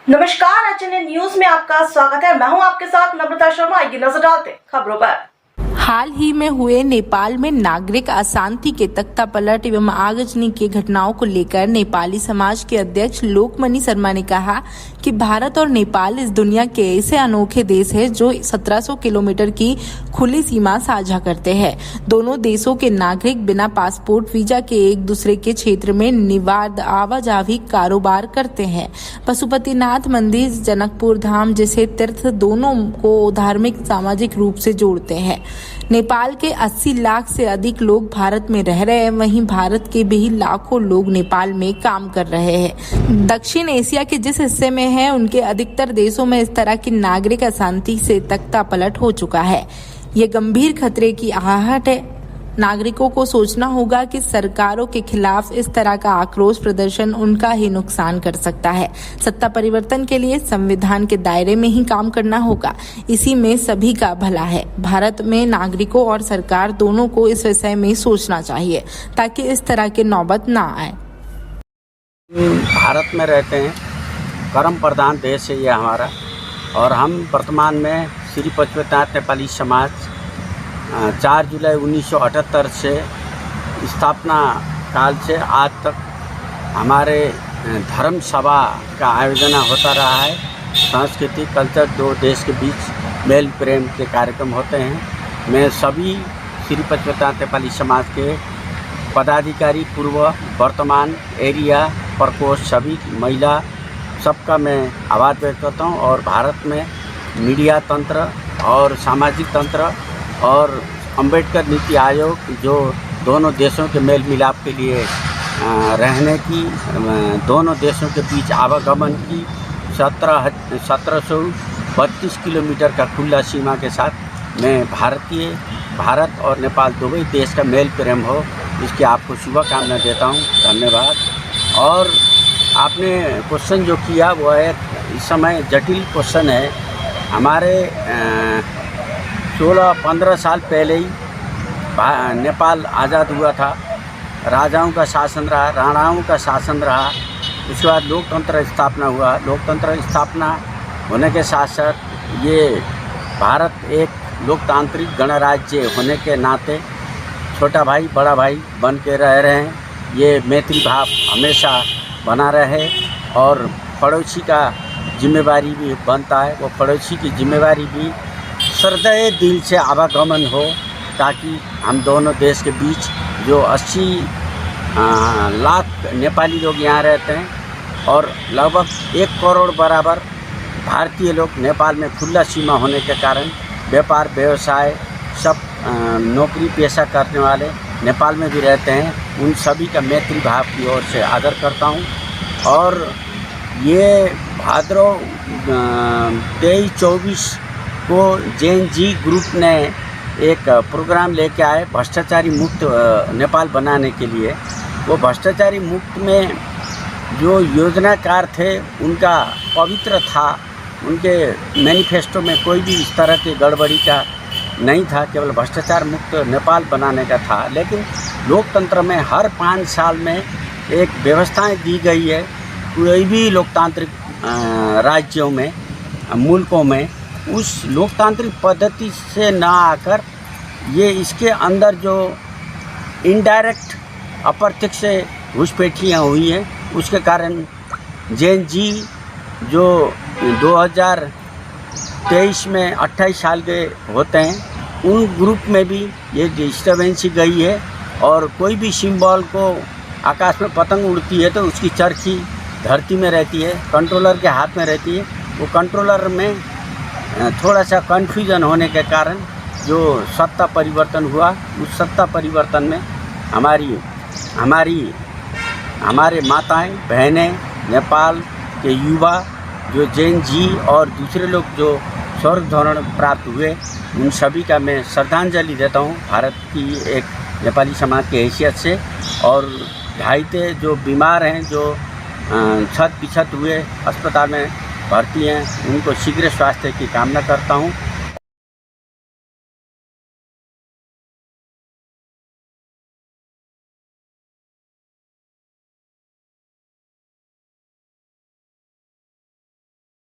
नमस्कार, HNA news में आपका स्वागत है। मैं हूं आपके साथ नम्रता शर्मा। आइए नजर डालते हैं खबरों पर। हाल ही में हुए नेपाल में नागरिक अशांति के तख्तापलट एवं आगजनी की घटनाओं को लेकर नेपाली समाज के अध्यक्ष लोकमणि शर्मा ने कहा कि भारत और नेपाल इस दुनिया के ऐसे अनोखे देश हैं जो 1700 किलोमीटर की खुली सीमा साझा करते हैं। दोनों देशों के नागरिक बिना पासपोर्ट वीजा के एक दूसरे के क्षेत्र में निर्बाध आवाजाही कारोबार करते हैं। पशुपतिनाथ मंदिर, जनकपुर धाम जैसे तीर्थ दोनों को धार्मिक सामाजिक रूप से जोड़ते हैं। नेपाल के 80 लाख से अधिक लोग भारत में रह रहे हैं, वहीं भारत के भी लाखों लोग नेपाल में काम कर रहे हैं। दक्षिण एशिया के जिस हिस्से में है उनके अधिकतर देशों में इस तरह की नागरिक अशांति से तख्तापलट हो चुका है। ये गंभीर खतरे की आहट है। नागरिकों को सोचना होगा कि सरकारों के खिलाफ इस तरह का आक्रोश प्रदर्शन उनका ही नुकसान कर सकता है। सत्ता परिवर्तन के लिए संविधान के दायरे में ही काम करना होगा, इसी में सभी का भला है। भारत में नागरिकों और सरकार दोनों को इस विषय में सोचना चाहिए ताकि इस तरह की नौबत ना आए। भारत में रहते हैं, कर्म प्रधान देश है ये हमारा, और हम वर्तमान में श्री पशुपतिनाथ नेपाली समाज 4 जुलाई 1978 से स्थापना काल से आज तक हमारे धर्म सभा का आयोजन होता रहा है। सांस्कृतिक कल्चर, दो देश के बीच मेल प्रेम के कार्यक्रम होते हैं। मैं सभी श्री पशुपतिनाथ नेपाली समाज के पदाधिकारी, पूर्व वर्तमान एरिया प्रकोष्ठ सभी महिला सबका मैं आभार व्यक्त करता हूँ। और भारत में मीडिया तंत्र और सामाजिक तंत्र और अंबेडकर नीति आयोग जो दोनों देशों के मेल मिलाप के लिए रहने की, दोनों देशों के बीच आवागमन की 1732 किलोमीटर का खुला सीमा के साथ मैं भारत और नेपाल दोनों देश का मेल प्रेम हो, इसकी आपको शुभकामना देता हूँ। धन्यवाद। और आपने क्वेश्चन जो किया वो एक इस समय जटिल क्वेश्चन है। हमारे 16-15 साल पहले ही नेपाल आज़ाद हुआ था। राजाओं का शासन रहा, राणाओं का शासन रहा। उसके बाद लोकतंत्र स्थापना हुआ। लोकतंत्र स्थापना होने के साथ साथ ये भारत एक लोकतांत्रिक गणराज्य होने के नाते छोटा भाई बड़ा भाई बन के रह रहे हैं। ये मैत्री भाव हमेशा बना रहे और पड़ोसी का जिम्मेवारी भी बनता है। वो पड़ोसी की जिम्मेवारी भी श्रद्धेय दिल से आवागमन हो, ताकि हम दोनों देश के बीच जो 80 लाख नेपाली लोग यहाँ रहते हैं और लगभग 1 करोड़ बराबर भारतीय लोग नेपाल में खुला सीमा होने के कारण व्यापार व्यवसाय सब नौकरी पेशा करने वाले नेपाल में भी रहते हैं। उन सभी का मैत्री भाव की ओर से आदर करता हूँ। और ये भाद्रो 23-24 को जैन जी ग्रुप ने एक प्रोग्राम लेके आए भ्रष्टाचारी मुक्त नेपाल बनाने के लिए। वो भ्रष्टाचारी मुक्त में जो योजनाकार थे उनका पवित्र था, उनके मैनिफेस्टो में कोई भी इस तरह की गड़बड़ी का नहीं था, केवल भ्रष्टाचार मुक्त नेपाल बनाने का था। लेकिन लोकतंत्र में हर 5 साल में एक व्यवस्थाएं दी गई है। कोई भी लोकतांत्रिक राज्यों में, मुल्कों में उस लोकतांत्रिक पद्धति से ना आकर ये इसके अंदर जो इनडायरेक्ट अप्रत्यक्ष घुसपैठियाँ हुई हैं, उसके कारण जैन जी जो 2023 में 28 साल के होते हैं, उन ग्रुप में भी ये डिस्टर्बेंस गई है। और कोई भी सिंबल को आकाश में पतंग उड़ती है तो उसकी चरखी धरती में रहती है, कंट्रोलर के हाथ में रहती है। वो कंट्रोलर में थोड़ा सा कन्फ्यूजन होने के कारण जो सत्ता परिवर्तन हुआ, उस सत्ता परिवर्तन में हमारे माताएं बहनें, नेपाल के युवा जो जैन जी और दूसरे लोग जो स्वर्ग धोरण प्राप्त हुए, उन सभी का मैं श्रद्धांजलि देता हूँ भारत की एक नेपाली समाज की हैसियत से। और घायते जो बीमार हैं, जो छत बिछत हुए अस्पताल में भर्ती हैं, उनको शीघ्र स्वास्थ्य की कामना करता हूँ।